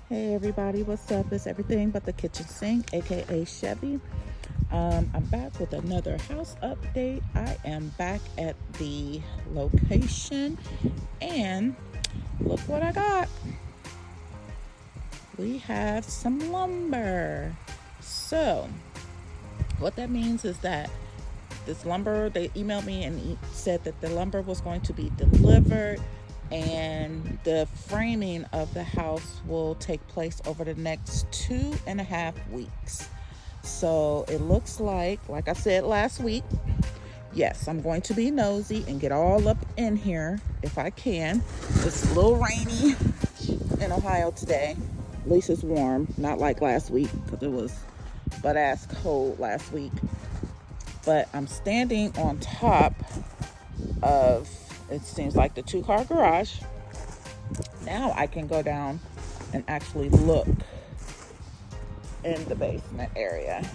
Hey everybody, what's up? It's everything but the kitchen sink, aka Chevy. I'm back with another house update. I am back at the location, and look what I got. We have some lumber. So, what that means is that this lumber, they emailed me and said that the lumber was going to be delivered and the framing of the house will take place over the next 2.5 weeks. So it looks like I said last week, yes, I'm going to be nosy and get all up in here if I can. It's a little rainy in Ohio today. At least it's warm, not like last week because it was butt ass cold last week. But I'm standing on top of, it seems like, the 2-car garage. Now I can go down and actually look in the basement area.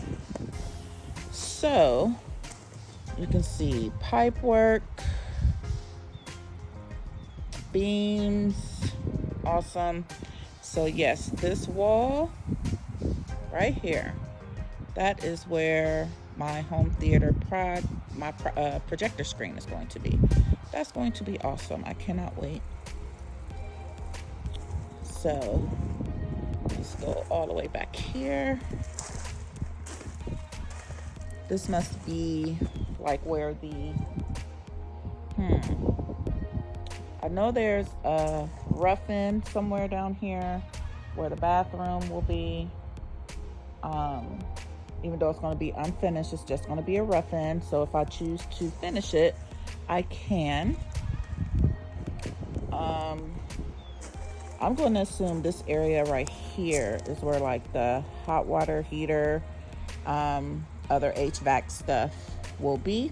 So you can see pipe work, beams, awesome. So yes, this wall right here, that is where my home theater projector screen is going to be. That's going to be awesome. I cannot wait. So let's go all the way back here. This must be like where I know there's a rough-in somewhere down here where the bathroom will be. Even though it's going to be unfinished, it's just going to be a rough-in. So if I choose to finish it, I can. I'm going to assume this area right here is where like the hot water heater, other HVAC stuff will be.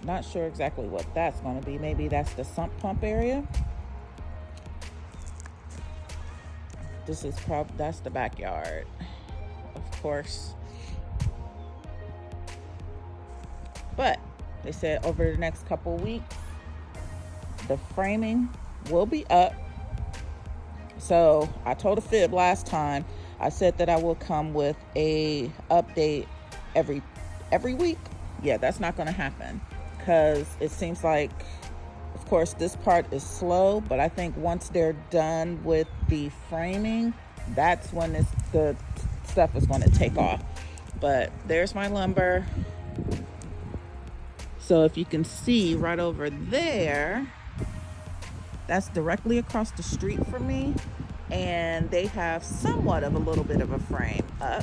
Not sure exactly what that's going to be. Maybe that's the sump pump area. That's the backyard, of course. But they said over the next couple weeks, the framing will be up. So I told a fib last time. I said that I will come with a update every week. Yeah, that's not going to happen because it seems like, of course, this part is slow, but I think once they're done with the framing, that's when the stuff is going to take off. But there's my lumber. So if you can see right over there, that's directly across the street from me, and they have somewhat of a little bit of a frame up.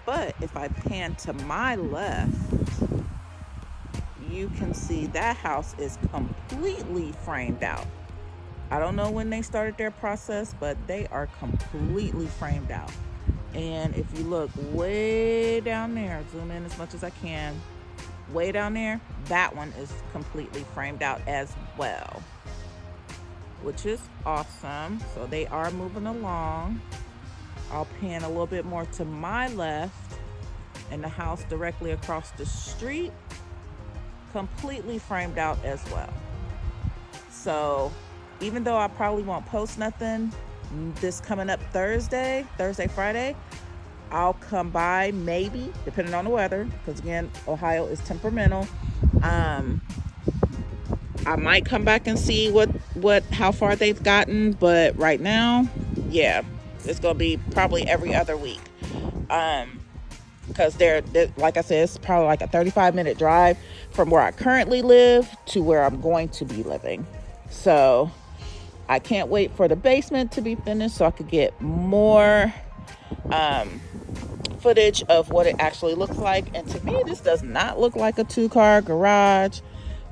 But if I pan to my left, you can see that house is completely framed out. I don't know when they started their process, but they are completely framed out. And if you look way down there, zoom in as much as I can, way down there, that one is completely framed out as well, which is awesome. So they are moving along. I'll pan a little bit more to my left, and the house directly across the street, completely framed out as well. So even though I probably won't post nothing this coming up Thursday, Friday, I'll come by maybe, depending on the weather, because again, Ohio is temperamental. I might come back and see how far they've gotten, but right now, yeah, it's gonna be probably every other week. Because they're, like I said, it's probably like a 35-minute drive from where I currently live to where I'm going to be living. So I can't wait for the basement to be finished so I could get more footage of what it actually looks like. And to me, this does not look like a 2-car garage.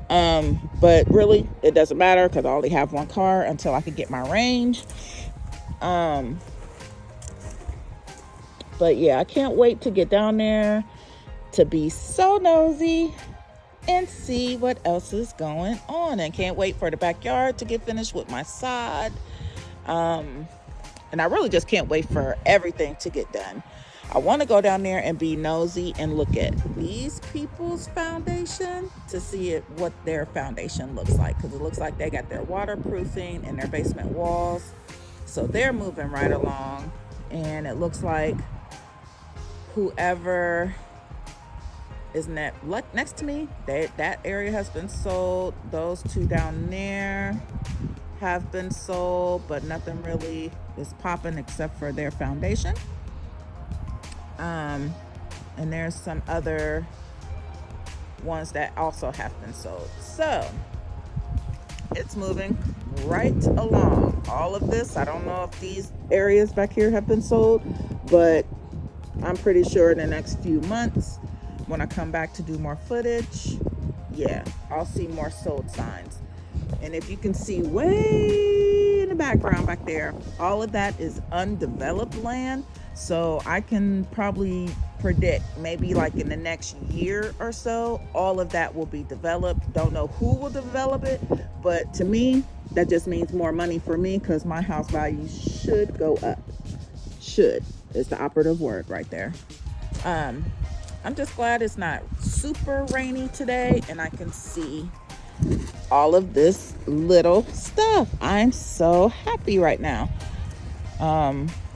But really, it doesn't matter because I only have 1 car until I can get my range. But yeah, I can't wait to get down there to be so nosy and see what else is going on. And can't wait for the backyard to get finished with my sod. And I really just can't wait for everything to get done. I want to go down there and be nosy and look at these people's foundation to see what their foundation looks like, because it looks like they got their waterproofing in their basement walls. So they're moving right along, and it looks like whoever is next to me, that area has been sold. Those two down there have been sold, but nothing really is popping except for their foundation. And there's some other ones that also have been sold. So it's moving right along. All of this, I don't know if these areas back here have been sold, but I'm pretty sure in the next few months, when I come back to do more footage, yeah, I'll see more sold signs. And if you can see way in the background back there, all of that is undeveloped land. So I can probably predict maybe like in the next year or so, all of that will be developed. Don't know who will develop it, but to me, that just means more money for me because my house value should go up. Should is the operative word right there. I'm just glad it's not super rainy today and I can see all of this little stuff. I'm so happy right now.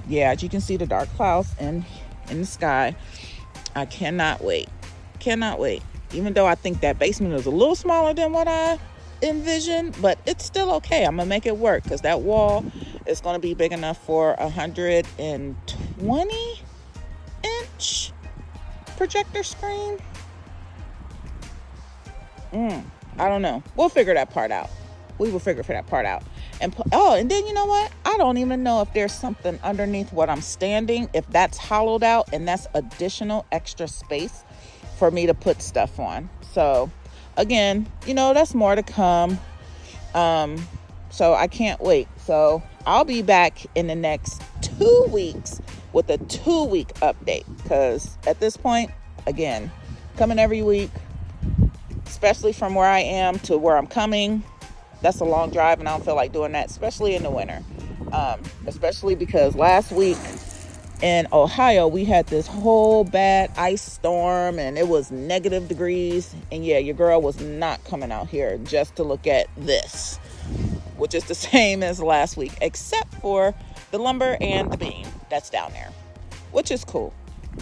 Yeah, as you can see the dark clouds in the sky. I cannot wait. Cannot wait. Even though I think that basement is a little smaller than what I envisioned, but it's still okay. I'm gonna make it work because that wall is gonna be big enough for 120-inch projector screen. I don't know. We'll figure that part out. We will figure that part out. And then you know what? I don't even know if there's something underneath what I'm standing, if that's hollowed out and that's additional extra space for me to put stuff on. So again, that's more to come. So I can't wait. So I'll be back in the next 2 weeks with a 2-week update because at this point, again, coming every week, especially from where I am to where I'm coming, that's a long drive and I don't feel like doing that, especially in the winter. Especially because last week in Ohio, we had this whole bad ice storm and it was negative degrees. And yeah, your girl was not coming out here just to look at this, which is the same as last week, except for the lumber and the beam that's down there, which is cool.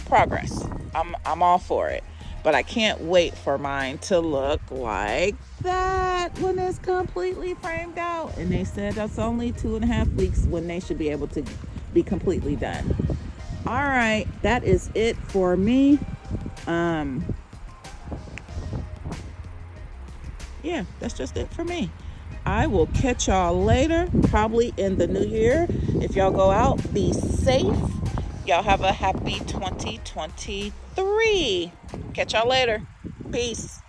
Progress. I'm all for it. But I can't wait for mine to look like that when it's completely framed out. And they said that's only 2.5 weeks when they should be able to be completely done. All right, that is it for me. Yeah, that's just it for me. I will catch y'all later, probably in the new year. If y'all go out, be safe. Y'all have a happy 2023. Catch y'all later. Peace.